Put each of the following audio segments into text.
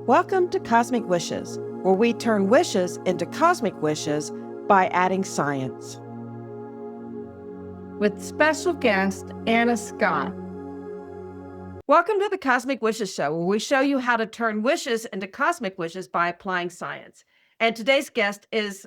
Welcome to Cosmic Wishes, where we turn wishes into cosmic wishes by adding science. With special guest Anna Scott. Welcome to the Cosmic Wishes Show, where we show you how to turn wishes into cosmic wishes by applying science. And today's guest is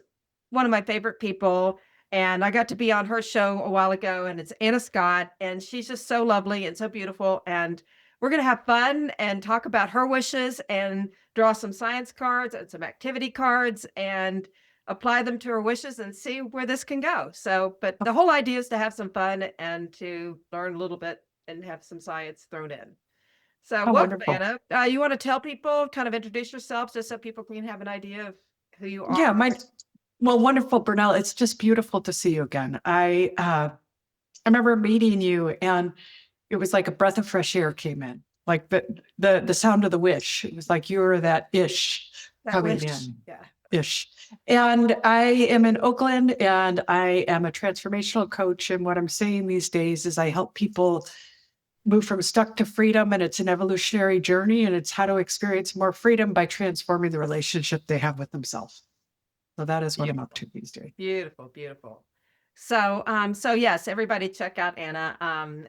one of my favorite people, and I got to be on her show a while ago, and it's Anna Scott, and she's just so lovely and so beautiful, and we're going to have fun and talk about her wishes and draw some science cards and some activity cards and apply them to her wishes and see where this can go. But the whole idea is to have some fun and to learn a little bit and have some science thrown in. So welcome, Wonderful. Anna. You want to tell people, kind of introduce yourself just so people can have an idea of who you are? Yeah, wonderful, Bernal. It's just beautiful to see you again. I remember meeting you, and it was like a breath of fresh air came in, like the sound of the wish. It was like you were that ish coming in. Yeah. Ish. And I am in Oakland, and I am a transformational coach. And what I'm saying these days is I help people move from stuck to freedom, and it's an evolutionary journey, and it's how to experience more freedom by transforming the relationship they have with themselves. So that is what I'm up to these days. Beautiful, beautiful. So yes, everybody check out Anna.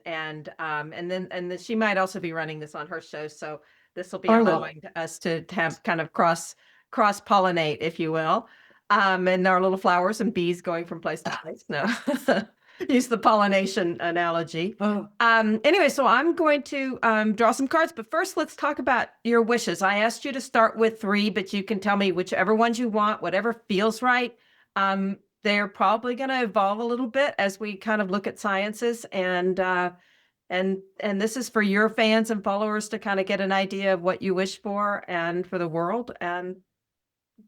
And then she might also be running this on her show. So this will be allowing us to have kind of cross pollinate, if you will. And our little flowers and bees going from place to place. No, use the pollination analogy. Anyway, so I'm going to draw some cards, but first let's talk about your wishes. I asked you to start with 3, but you can tell me whichever ones you want, whatever feels right. They're probably going to evolve a little bit as we kind of look at sciences, and this is for your fans and followers to kind of get an idea of what you wish for and for the world, and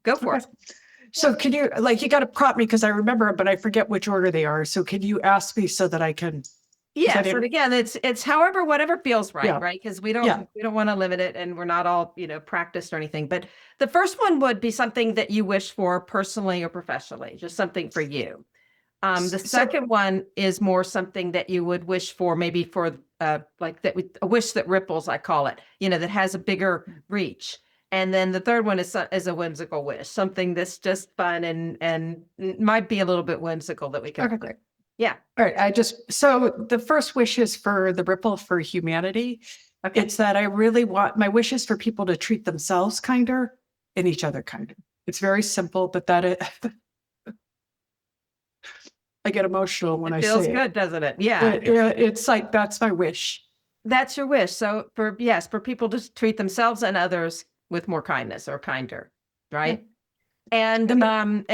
go for it. So can you, you got to prompt me because I remember, but I forget which order they are. So can you ask me so that I can? Yes, and again, it's however, whatever feels right, right? Because we don't want to limit it, and we're not all practiced or anything. But the first one would be something that you wish for personally or professionally, just something for you. The second one is more something that you would wish for, maybe for a wish that ripples, I call it, that has a bigger reach. And then the third one is a whimsical wish, something that's just fun and might be a little bit whimsical that we can. Okay, great. Yeah. All right. So the first wish is for the ripple for humanity. Okay. It's that I really want, my wish is for people to treat themselves kinder and each other kinder. It's very simple, but I get emotional when I say it. Feels good, doesn't it? Yeah. It's like, that's my wish. That's your wish. So for people to treat themselves and others with more kindness or kinder, right? Yeah. And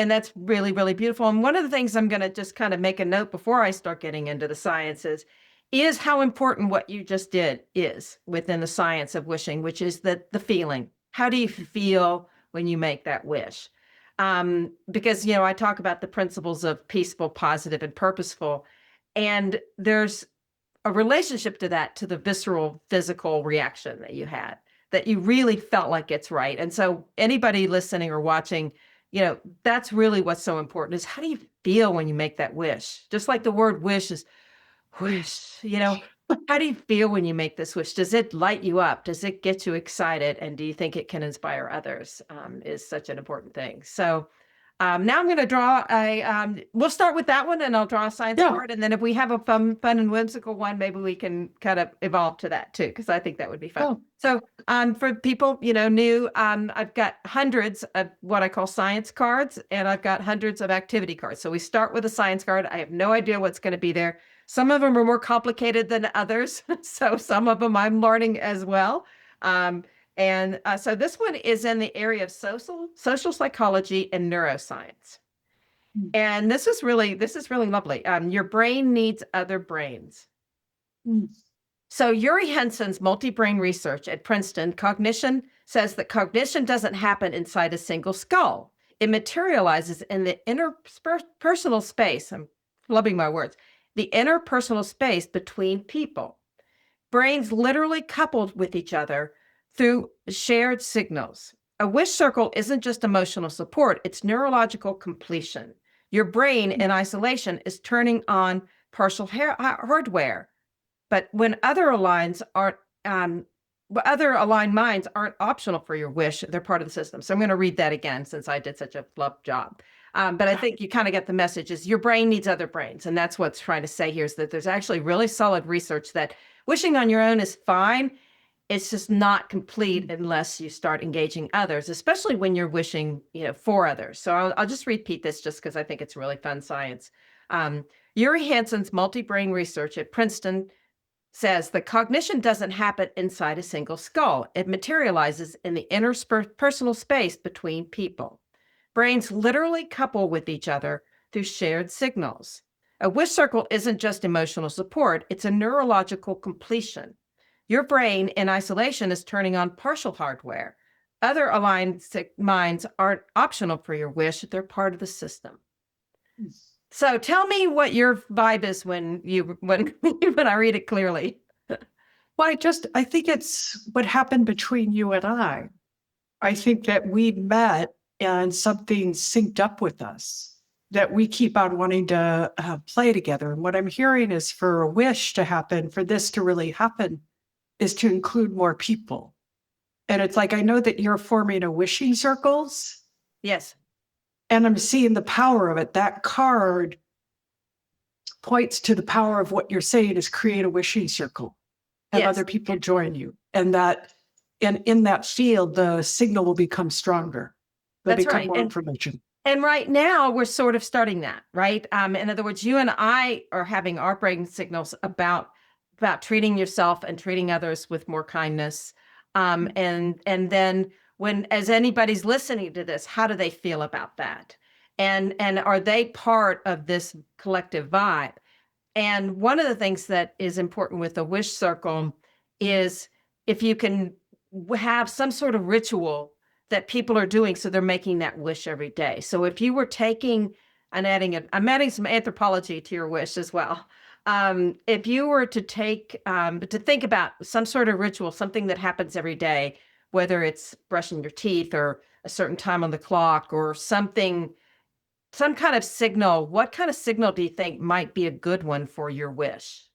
that's really, really beautiful. And one of the things I'm going to just kind of make a note before I start getting into the sciences is how important what you just did is within the science of wishing, which is the feeling. How do you feel when you make that wish? Because, I talk about the principles of peaceful, positive, and purposeful. And there's a relationship to that, to the visceral, physical reaction that you had, that you really felt like it's right. And so anybody listening or watching, that's really what's so important is how do you feel when you make that wish? Just like the word wish is wish, how do you feel when you make this wish? Does it light you up? Does it get you excited? And do you think it can inspire others? Is such an important thing. So now I'm going to draw we'll start with that one, and I'll draw a science card. And then if we have a fun and whimsical one, maybe we can kind of evolve to that too, because I think that would be fun. So for people, new, I've got hundreds of what I call science cards, and I've got hundreds of activity cards. So we start with a science card. I have no idea what's going to be there. Some of them are more complicated than others. So some of them I'm learning as well. So this one is in the area of social psychology and neuroscience. And this is really lovely. Your brain needs other brains. So Uri Henson's multi-brain research at Princeton Cognition says that cognition doesn't happen inside a single skull. It materializes in the interpersonal space. I'm flubbing my words. The interpersonal space between people. Brains literally coupled with each other through shared signals. A wish circle isn't just emotional support, it's neurological completion. Your brain in isolation is turning on partial hardware. But when other lines are other aligned minds aren't optional for your wish. They're part of the system. So I'm going to read that again since I did such a flub job. But I think you kind of get the message is your brain needs other brains. And that's what's trying to say here is that there's actually really solid research that wishing on your own is fine. It's just not complete unless you start engaging others, especially when you're wishing, for others. So I'll just repeat this just because I think it's really fun science. Uri Hansen's multi-brain research at Princeton says that cognition doesn't happen inside a single skull. It materializes in the interpersonal space between people. Brains literally couple with each other through shared signals. A wish circle isn't just emotional support, it's a neurological completion. Your brain in isolation is turning on partial hardware. Other aligned minds aren't optional for your wish, they're part of the system. So tell me what your vibe is when I read it clearly. Well, I think it's what happened between you and I. I think that we met and something synced up with us that we keep on wanting to play together. And what I'm hearing is for a wish to happen, for this to really happen, is to include more people. And it's like, I know that you're forming a wishing circles. Yes. And I'm seeing the power of it. That card points to the power of what you're saying is create a wishing circle. Have Yes. other people join you. And that in that field, the signal will become stronger. There'll That's become right. more information. And right now we're sort of starting that, right? In other words, you and I are having our brain signals about treating yourself and treating others with more kindness. And then as anybody's listening to this, how do they feel about that? And are they part of this collective vibe? And one of the things that is important with the wish circle is if you can have some sort of ritual that people are doing, so they're making that wish every day. So if you were taking I'm adding some anthropology to your wish as well. If you were to think about some sort of ritual, something that happens every day, whether it's brushing your teeth or a certain time on the clock or some kind of signal, what kind of signal do you think might be a good one for your wish?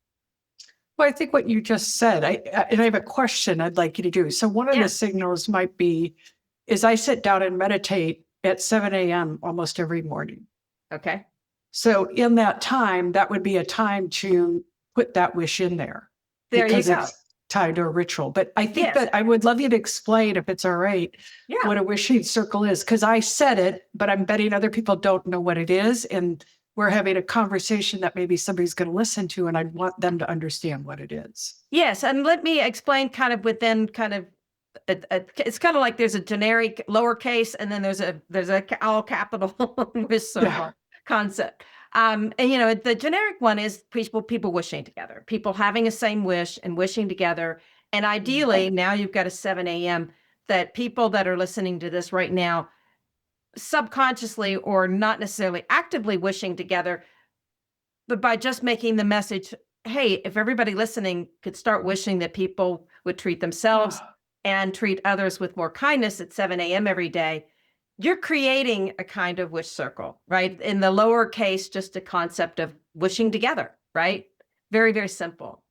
Well, I think what you just said, and I have a question I'd like you to do. So one of the signals might be, is I sit down and meditate at 7 a.m. almost every morning. Okay. So in that time, that would be a time to put that wish in there. There you go. It's tied to a ritual. But I think Yes. that I would love you to explain, if it's all right, Yeah. what a wishing circle is. Because I said it, but I'm betting other people don't know what it is. And we're having a conversation that maybe somebody's going to listen to, and I want them to understand what it is. Yes. And let me explain kind of within kind of it's kind of like there's a generic lowercase and then there's a all capital wish circle concept. And the generic one is people wishing together, people having a same wish and wishing together. And ideally, now you've got a 7 a.m. that people that are listening to this right now, subconsciously or not necessarily actively wishing together, but by just making the message, hey, if everybody listening could start wishing that people would treat themselves and treat others with more kindness at 7 a.m. every day, you're creating a kind of wish circle, right? In the lower case, just a concept of wishing together, right? Very, very simple.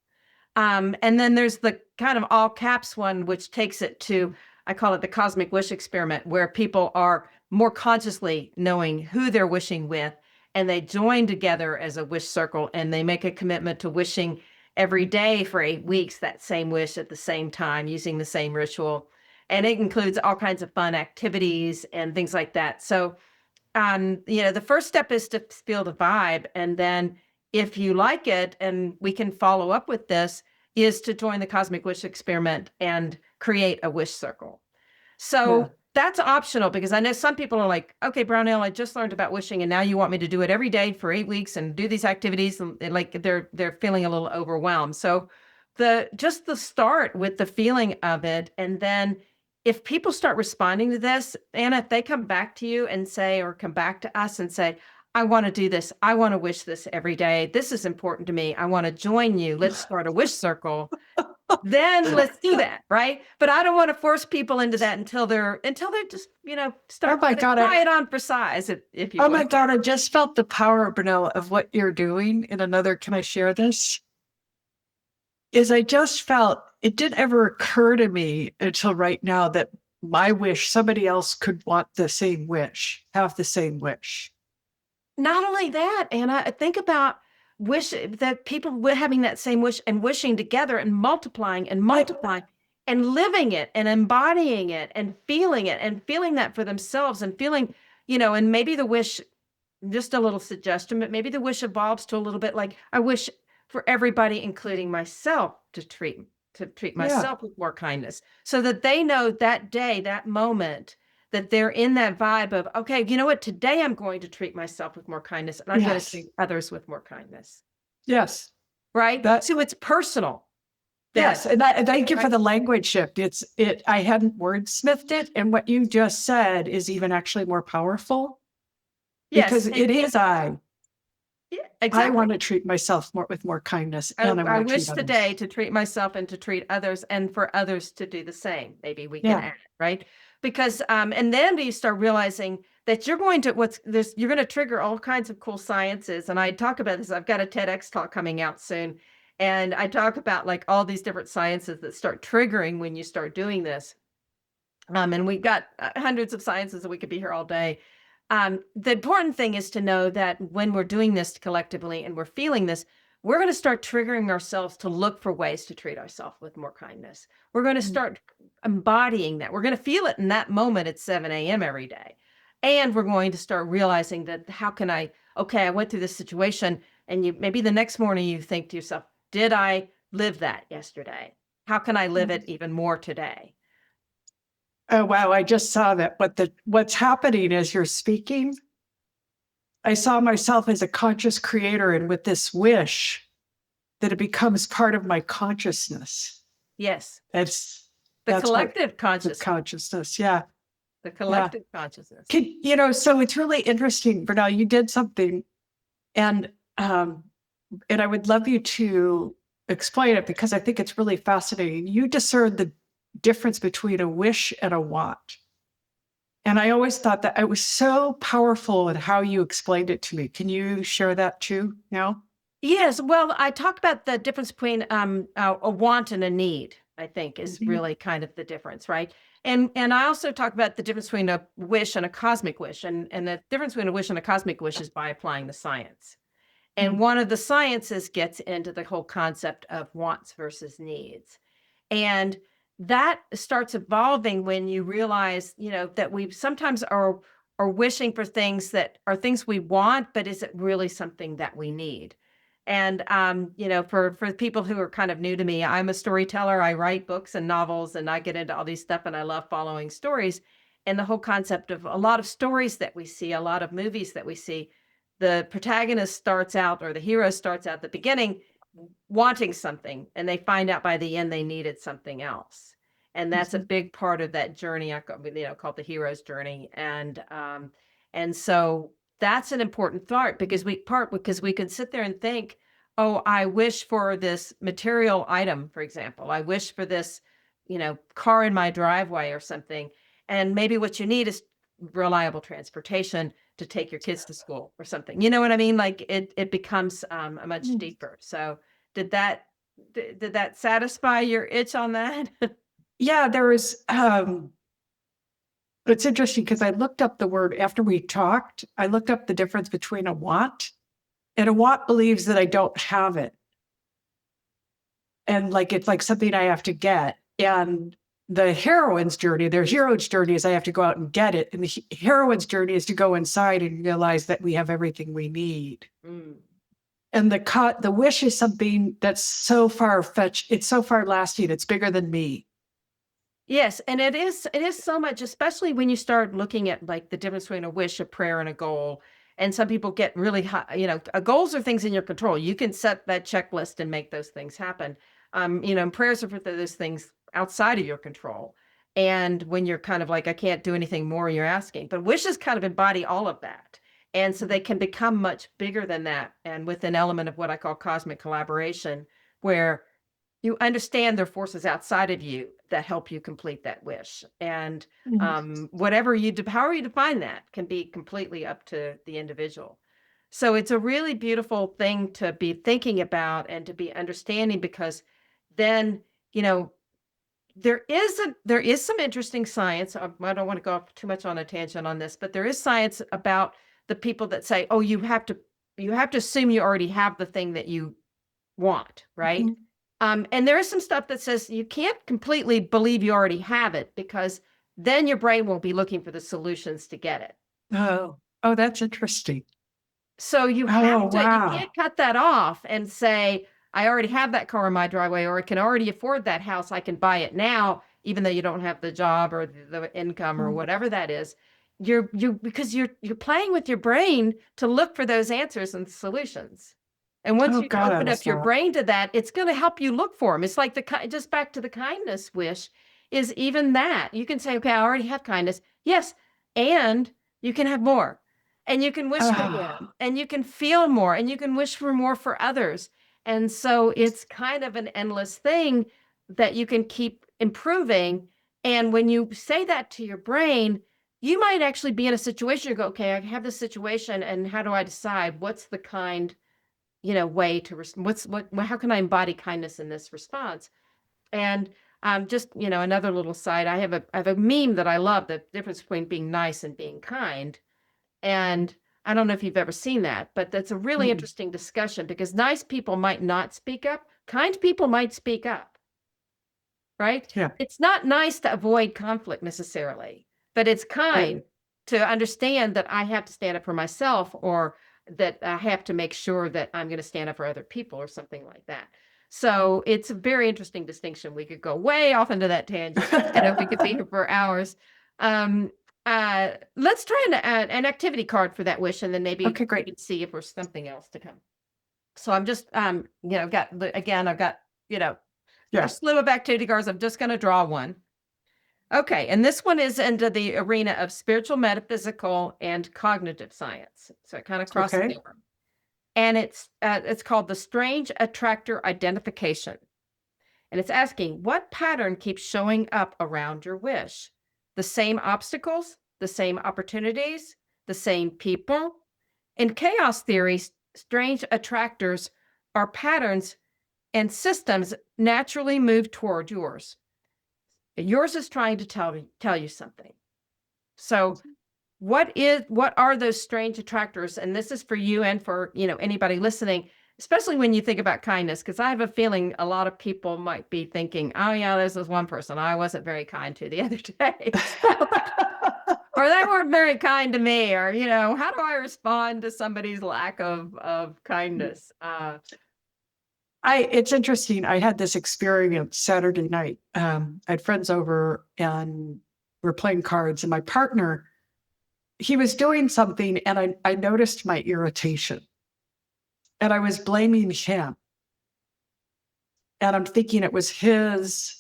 And then there's the kind of all caps one, which takes it to, I call it the cosmic wish experiment, where people are more consciously knowing who they're wishing with, and they join together as a wish circle, and they make a commitment to wishing every day for 8 weeks, that same wish at the same time, using the same ritual. And it includes all kinds of fun activities and things like that. So, the first step is to feel the vibe. And then if you like it, and we can follow up with this, is to join the Cosmic Wish Experiment and create a wish circle. So that's optional, because I know some people are like, okay, Brownell, I just learned about wishing and now you want me to do it every day for 8 weeks and do these activities, and like they're feeling a little overwhelmed. So the start with the feeling of it, and then if people start responding to this, Anna, if they come back to you and say, or come back to us and say, I want to do this, I want to wish this every day, this is important to me, I want to join you, let's start a wish circle. Then let's do that, right? But I don't want to force people into that until they're just, start try it on for size, if you Oh will. my God, I just felt the power, Brunella, of what you're doing in another. Can I share this? is I just felt it didn't ever occur to me until right now that my wish, somebody else could want the same wish, have the same wish. Not only that, and I think about wish that people having that same wish and wishing together and I, multiplying and living it and embodying it and feeling that for themselves and feeling, and maybe the wish, just a little suggestion, but maybe the wish evolves to a little bit like I wish for everybody, including myself, to treat yeah, myself with more kindness so that they know that day, that moment, that they're in that vibe of, okay, you know what? Today I'm going to treat myself with more kindness and I'm going to yes, treat others with more kindness. yes. Right. That So it's personal Yes, then. and thank you for Right. the language shift. I hadn't wordsmithed it, and what you just said is even actually more powerful because Yes. it is Yeah, I exactly. want to treat myself more with more kindness I, and I I want to treat wish others. today to treat myself and to treat others and for others to do the same. Maybe we can Yeah. add, right? Because and then you start realizing that you're going to what's this you're going to trigger all kinds of cool sciences. And I talk about this. I've got a TEDx talk coming out soon. And I talk about like all these different sciences that start triggering when you start doing this. And we've got hundreds of sciences that we could be here all day. The important thing is to know that when we're doing this collectively and we're feeling this, we're going to start triggering ourselves to look for ways to treat ourselves with more kindness. We're going to Mm. start embodying that. We're going to feel it in that moment at 7 a.m. every day. And we're going to start realizing that okay, I went through this situation. And maybe the next morning you think to yourself, did I live that yesterday? How can I live it even more today? Oh wow, I just saw that. What's happening as you're speaking, I saw myself as a conscious creator and with this wish that it becomes part of my consciousness. Yes. That's The that's what collective the consciousness, consciousness. Yeah. the Yeah. collective consciousness. So it's really interesting, Bernal. You did something, and um, and I would love you to explain it because I think it's really fascinating. You discern the difference between a wish and a want, and I always thought that it was so powerful in how you explained it to me. Can you share that too now? Yes, well, I talk about the difference between a want and a need, I think is Mhm. really kind of the difference, right? And I also talk about the difference between a wish and a cosmic wish. And the difference between a wish and a cosmic wish is by applying the science. And Mm. one of the sciences gets into the whole concept of wants versus needs. And that starts evolving when you realize, that we sometimes are wishing for things that are things we want, but is it really something that we need? And for people who are kind of new to me, I'm a storyteller. I write books and novels and I get into all these stuff and I love following stories. And the whole concept of a lot of stories that we see, a lot of movies that we see, the protagonist starts out or the hero starts out at the beginning wanting something and they find out by the end they needed something else. And that's a Mhm. big part of that journey called the hero's journey. And so that's an important part because we can sit there and think, oh, I wish for this material item, for example. I wish for this, car in my driveway or something. And maybe what you need is reliable transportation to take your kids to school or something. You know what I mean? Like it becomes a much Mm. deeper. So did that did that satisfy your itch on that? Yeah, there was. It's interesting because I looked up the word after we talked. I looked up the difference between a want and a want believes that I don't have it. And like it's like something I have to get. And the heroine's journey, their hero's journey is I have to go out and get it. And the heroine's journey is to go inside and realize that we have everything we need. Mm. And the wish is something that's so far fetched, it's so far lasting, it's bigger than me. Yes, and it is so much, especially when you start looking at like the difference between a wish, a prayer, and a goal. And some people get really high, goals are things in your control. You can set that checklist and make those things happen. And prayers are for those things outside of your control. And when you're kind of like, I can't do anything more, you're asking. But wishes kind of embody all of that. And so they can become much bigger than that. And with an element of what I call cosmic collaboration, where you understand there are forces outside of you that help you complete that wish. And Mhm. however you define that can be completely up to the individual. So it's a really beautiful thing to be thinking about and to be understanding because then, you know, there is some interesting science. I don't want to go off too much on a tangent on this, but there is science about the people that say, "Oh, you have to assume you already have the thing that you want," right? Mhm. And there is some stuff that says you can't completely believe you already have it because then your brain won't be looking for the solutions to get it. Oh, oh, that's interesting. So Oh, you wow. can't cut that off and say, I already have that car in my driveway, or I can already afford that house. I can buy it now, even though you don't have the job or the income or Mm. whatever that is. Because you're playing with your brain to look for those answers and solutions. And once Oh, you God, I open love up your that. brain to that, it's going to help you look for them. It's like just back to the kindness wish is even that. You can say, okay, I already have kindness. Yes. And you can have more. And you can wish for more, Ah, and you can feel more, and you can wish for more for others. And so it's kind of an endless thing that you can keep improving. And when you say that to your brain, you might actually be in a situation you go, okay, I have this situation, and how do I decide what's the kind, way to how can I embody kindness in this response? And just, another little side, I have a meme that I love, the difference between being nice and being kind. And I don't know if you've ever seen that, but that's a really mm, interesting discussion because nice people might not speak up. Kind people might speak up, right? yeah, It's not nice to avoid conflict necessarily, but it's right. kind to understand that I have to stand up for myself or that I have to make sure that I'm going to stand up for other people or something like that. So it's a very interesting distinction. We could go way off into that tangent. I know we could be here for hours. Um, let's try an activity card for that wish, and then maybe Okay, we great. can see if there's something else to come. So I'm just, I've got, a Yeah. slew of activity cards. I'm just going to draw one. Okay, and this one is into the arena of spiritual, metaphysical, and cognitive science. So it kind of crosses Okay. over, and it's called the strange attractor identification, and it's asking what pattern keeps showing up around your wish: the same obstacles, the same opportunities, the same people. In chaos theory, strange attractors are patterns and systems naturally move toward yours. Yours is trying to tell you something. So what are those strange attractors? And this is for you and for, anybody listening, especially when you think about kindness, because I have a feeling a lot of people might be thinking, oh yeah, there's this one person I wasn't very kind to the other day. Or they weren't very kind to me, or, how do I respond to somebody's lack of kindness? It's interesting. I had this experience Saturday night. I had friends over and we're playing cards, and my partner, he was doing something, and I noticed my irritation, and I was blaming him. And I'm thinking it was his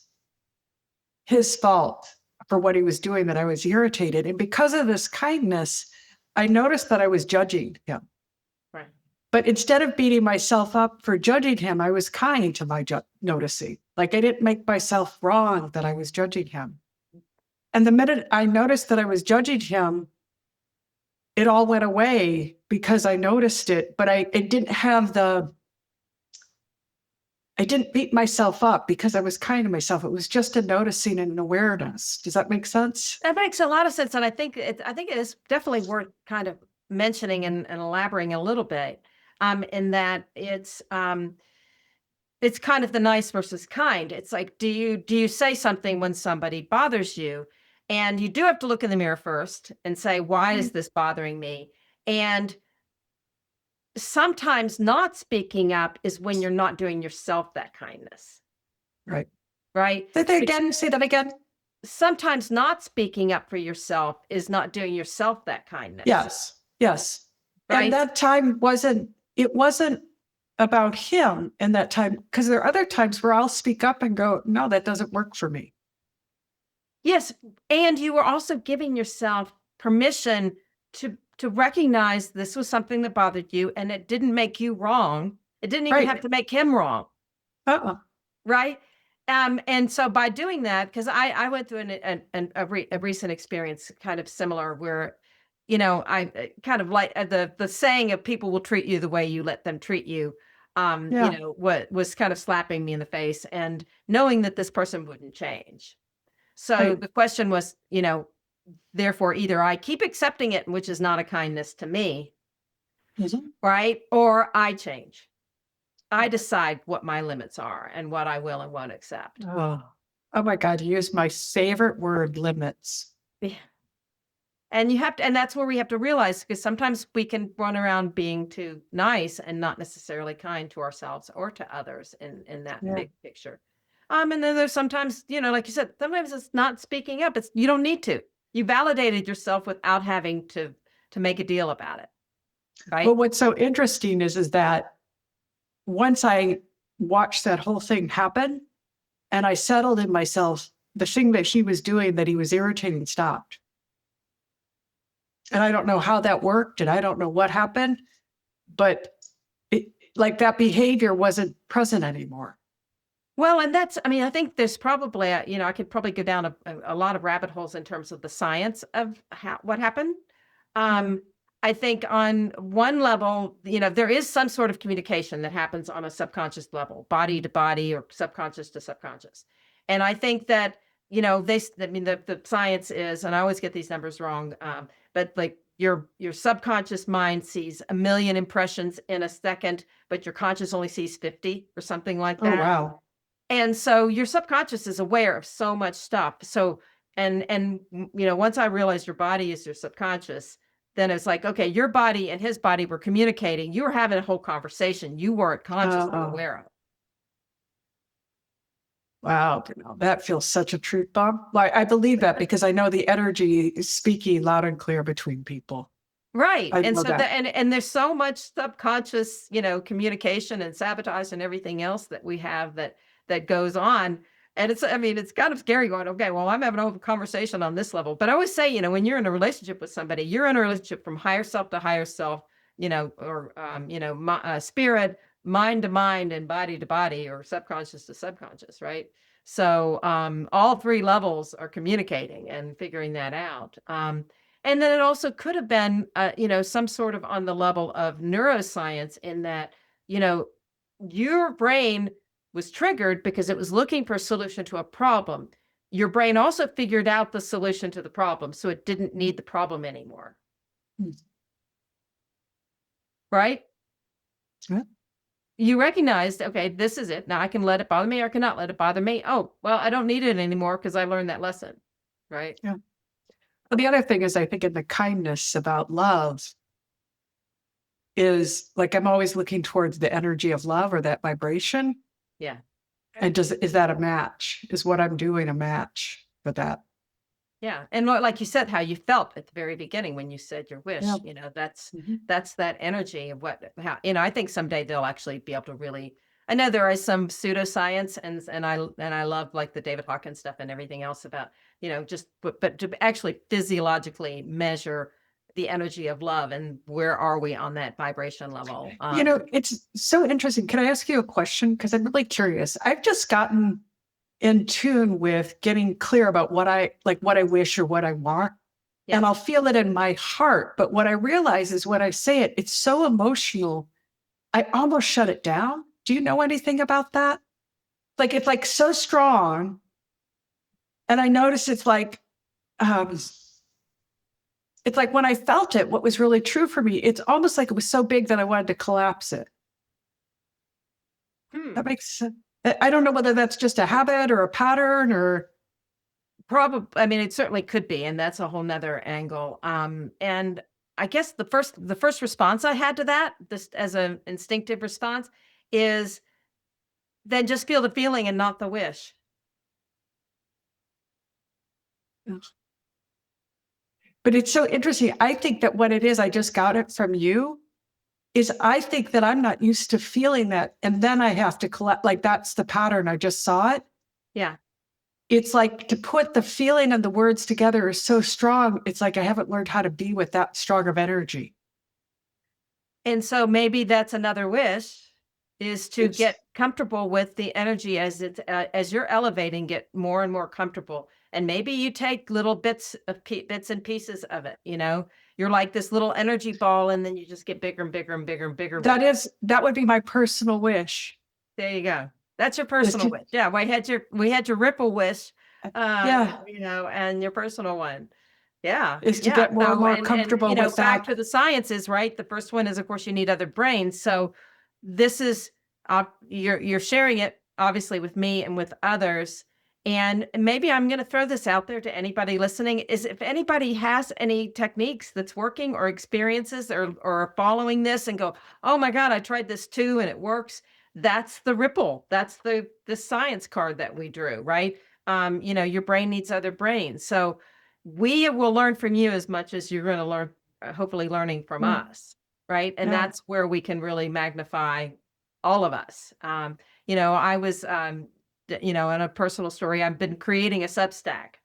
fault for what he was doing, that I was irritated. And because of this kindness, I noticed that I was judging him. Right. But instead of beating myself up for judging him, I was kind to my noticing. Like, I didn't make myself wrong that I was judging him. And the minute I noticed that I was judging him, it all went away because I noticed it. But it didn't have I didn't beat myself up because I was kind to myself. It was just a noticing and an awareness. Does that make sense? That makes a lot of sense, and I think it is definitely worth kind of mentioning and elaborating a little bit, in that it's kind of the nice versus kind. It's like, do you say something when somebody bothers you? And you do have to look in the mirror first and say, why Mhm. is this bothering me? And sometimes not speaking up is when you're not doing yourself that kindness, Right. right? Say that again. Say that again. Sometimes not speaking up for yourself is not doing yourself that kindness, Yes. Yes. And right? that time it wasn't about him in that time, because there are other times where I'll speak up and go, no, that doesn't work for me. Yes, and you were also giving yourself permission to recognize this was something that bothered you and it didn't make you wrong. It didn't even have Right. to make him wrong, Uh-uh. right? And so by doing that, because I went through a recent experience kind of similar where, I kind of like the saying of people will treat you the way you let them treat you. Yeah. what was kind of slapping me in the face and knowing that this person wouldn't change. So Right. the question was, therefore either I keep accepting it, which is not a kindness to me, Mhm. right? Or I change. I decide what my limits are and what I will and won't accept. Oh. Oh my God, you used my favorite word, limits. Yeah. And you have to, and that's where we have to realize because sometimes we can run around being too nice and not necessarily kind to ourselves or to others in that Yeah. big picture. And then there's sometimes, like you said, sometimes it's not speaking up. It's you don't need to. You validated yourself without having to make a deal about it, Well, right? what's so interesting is that once I watched that whole thing happen and I settled in myself, the thing that he was doing that he was irritating stopped. And I don't know how that worked and I don't know what happened, but it, like that behavior wasn't present anymore. Well, and that's, I mean, I think there's probably, I could probably go down a lot of rabbit holes in terms of the science of what happened. Yeah. Um, I think on one level, there is some sort of communication that happens on a subconscious level, body to body or subconscious to subconscious. And I think that, I mean, the science is, and I always get these numbers wrong, but like your subconscious mind sees 1 million impressions in a second, but your conscious only sees 50 or something like Oh, that. wow. And so your subconscious is aware of so much stuff. So once I realized your body is your subconscious, then it's like, okay, your body and his body were communicating. You were having a whole conversation you weren't consciously Oh, aware of. wow. That feels such a truth bomb. Like I believe that because I know the energy is speaking loud and clear between people. Right. I And know so that. that and there's so much subconscious, communication and sabotage and everything else that we have that goes on. And it's I mean, it's kind of scary going, okay, well, I'm having a whole conversation on this level. But I always say, when you're in a relationship with somebody, you're in a relationship from higher self to higher self, or spirit, mind to mind, and body to body, or subconscious to subconscious, right? So all three levels are communicating and figuring that out. And then it also could have been, some sort of on the level of neuroscience in that, you know, your brain was triggered because it was looking for a solution to a problem. Your brain also figured out the solution to the problem, so it didn't need the problem anymore, Mm. right? Yeah. You recognized, okay, this is it. Now I can let it bother me or I cannot let it bother me. Oh, well, I don't need it anymore because I learned that lesson, right? Yeah. Well, the other thing is, I think in the kindness about love is like I'm always looking towards the energy of love or that vibration. Yeah. And is that a match? Is what I'm doing a match for that? Yeah, and like you said, how you felt at the very beginning when you said your Yeah. wish, that's Mhm. that's that energy of what how I think someday they'll actually be able to really I know there is some pseudoscience and I love like the David Hawkins stuff and everything else about, just but to actually physiologically measure the energy of love and where are we on that vibration level. It's so interesting. Can I ask you a question? Because I'm really curious. I've just gotten in tune with getting clear about what I like, what I wish or what I want. Yeah. And I'll feel it in my heart. But what I realize is when I say it, it's so emotional, I almost shut it down. Do you know anything about that? Like it's like so strong. And I notice um, it's like when I felt it, what was really true for me, it's almost like it was so big that I wanted to collapse it. That Hmm. makes sense. I don't know whether that's just a habit or a pattern or Probably, I mean, it certainly could be, and that's a whole nother angle. And I guess the first response I had to that, this as an instinctive response, is then just feel the feeling and not the wish. but it's so interesting. I think that what it is, I just got it from you, is I think that I'm not used to feeling that. And then I have to collect, like that's the pattern. I just saw it. Yeah. It's like to put the feeling and the words together is so strong. It's like I haven't learned how to be with that strong of energy. And so maybe that's another wish is to It's get comfortable with the energy as you're elevating, get more and more comfortable. And maybe you take little bits and pieces of it, you're like this little energy ball, and then you just get bigger and bigger and bigger and bigger. That would be my personal wish. There you go. That's your Is personal to, wish. Yeah, we had your ripple wish, yeah, and your personal one. Yeah, is to yeah. get more and So more and comfortable with back that. to the sciences, right? The first one is, of course, you need other brains. So this is you're sharing it obviously with me and with others. And maybe I'm going to throw this out there to anybody listening: is if anybody has any techniques that's working or experiences or following this and go, oh my God, I tried this too and it works. That's the ripple. That's the science card that we drew, right? Your brain needs other brains. So we will learn from you as much as you're going to learn, hopefully learning from Mm, us, right? And yeah. that's where we can really magnify all of us. I was, in a personal story, I've been creating a Substack,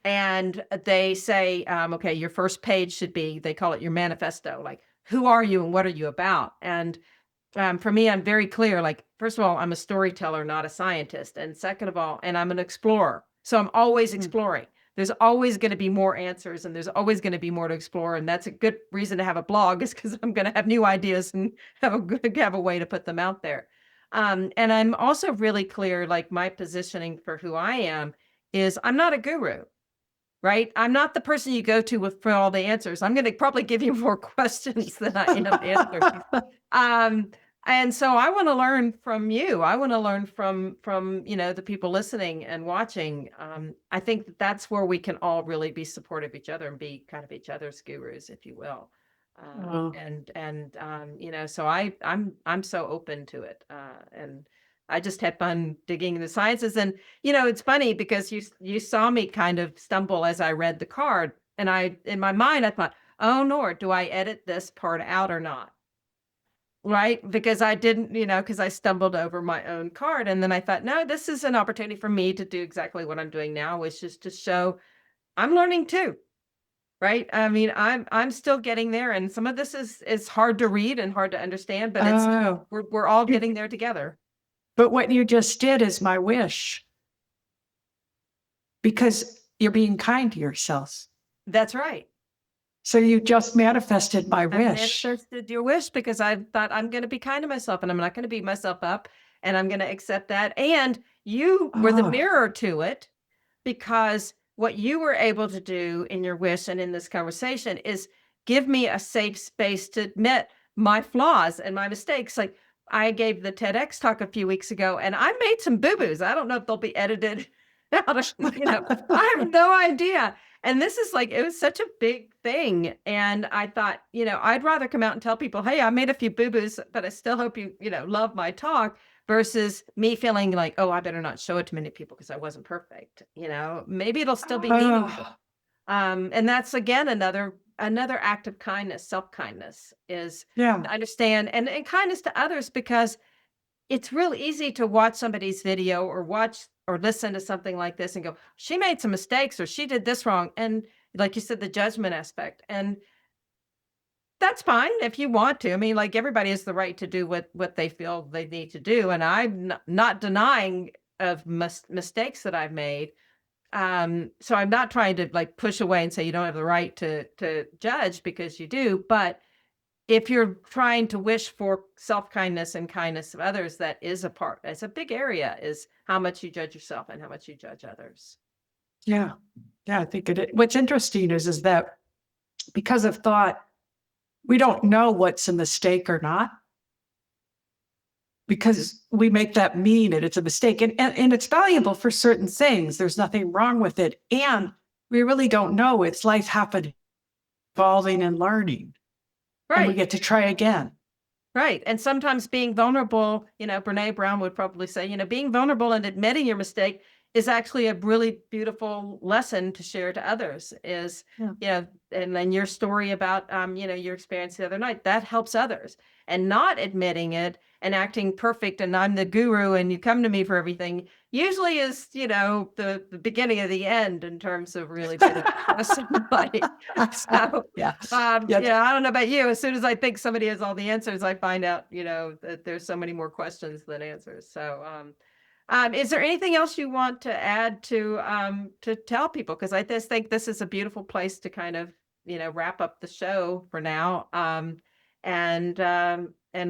and they say, okay, your first page should be, they call it your manifesto, like, who are you and what are you about? And for me, I'm very clear. Like, first of all, I'm a storyteller, not a scientist. And second of all, and I'm an explorer. So I'm always Mm, exploring. There's always going to be more answers and there's always going to be more to explore. And that's a good reason to have a blog, is because I'm going to have new ideas and have a way to put them out there. And I'm also really clear, like my positioning for who I am is I'm not a guru, right? I'm not the person you go to for all the answers. I'm going to probably give you more questions than I am answers. Um, and so I want to learn from you. I want to learn from the people listening and watching. I think that's where we can all really be supportive of each other and be kind of each other's gurus, if you will. oh, So I'm so open to it, and I just had fun digging the sciences. And it's funny because you saw me kind of stumble as I read the card, and in my mind I thought, oh Lord, do I edit this part out or not? Right? Because I didn't, because I stumbled over my own card. And then I thought, no, this is an opportunity for me to do exactly what I'm doing now, which is to show I'm learning too. Right? I mean, I'm still getting there, and some of this is hard to read and hard to understand, but oh, we're all you- getting there together. but what you just did is my wish because you're being kind to yourself. That's right. So you just manifested my I wish. manifested your wish because I thought I'm going to be kind to myself and I'm not going to beat myself up, and I'm going to accept that. And you were the Oh, mirror to it, because what you were able to do in your wish and in this conversation is give me a safe space to admit my flaws and my mistakes. Like, I gave the TEDx talk a few weeks ago and I made some boo-boos. I don't know if they'll be edited out of, I have no idea. And this is like, it was such a big thing. And I thought, I'd rather come out and tell people, hey, I made a few boo-boos, but I still hope you, love my talk, versus me feeling like, oh, I better not show it to many people because I wasn't perfect. Maybe it'll still be meaningful. oh, And that's again another act of kindness, self-kindness, is yeah. to understand, and kindness to others, because it's real easy to watch somebody's video or watch or listen to something like this and go, she made some mistakes or she did this wrong. And like you said, the judgment aspect. And that's fine if you want to. I mean, like, everybody has the right to do what they feel they need to do, and I'm not denying of mistakes that I've made. So I'm not trying to like push away and say you don't have the right to judge, because you do. But if you're trying to wish for self-kindness and kindness of others, that is it's a big area, is how much you judge yourself and how much you judge others. Yeah. Yeah. I think what's interesting is that because of thought, we don't know what's a mistake or not, because we make that mean it. It's a mistake. And it's valuable for certain things. There's nothing wrong with it. And we really don't know. It's life happening, evolving and learning. And we Right. get to try again. Right. And sometimes being vulnerable, Brene Brown would probably say, being vulnerable and admitting your mistake is actually a really beautiful lesson to share to others. Yeah. And then your story about, your experience the other night, that helps others. And not admitting it and acting perfect and I'm the guru and you come to me for everything usually is, the beginning of the end in terms of really being able to trust somebody. So, Yeah. Yeah. yeah, I don't know about you. As soon as I think somebody has all the answers, I find out, that there's so many more questions than answers. So, is there anything else you want to add to tell people? Because I just think this is a beautiful place to kind of wrap up the show for now. And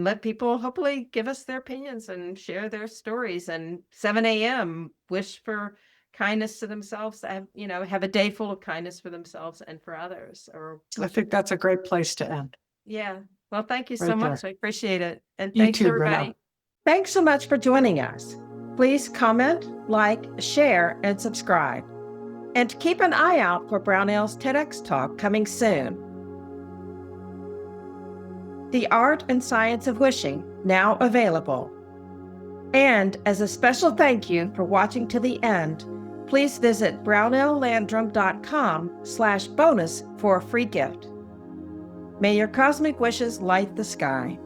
let people hopefully give us their opinions and share their stories. And 7 a.m. wish for kindness to themselves, have a day full of kindness for themselves and for others. Or I think that's a great place to end. yeah. Well, thank you so Right much. there. I appreciate it. And You thanks too, everybody. Brunel. Thanks so much for joining us. Please comment, like, share, and subscribe. And keep an eye out for Brownell's TEDx talk coming soon. The Art and Science of Wishing, now available. And as a special thank you for watching to the end, please visit brownelllandrum.com/bonus for a free gift. May your cosmic wishes light the sky.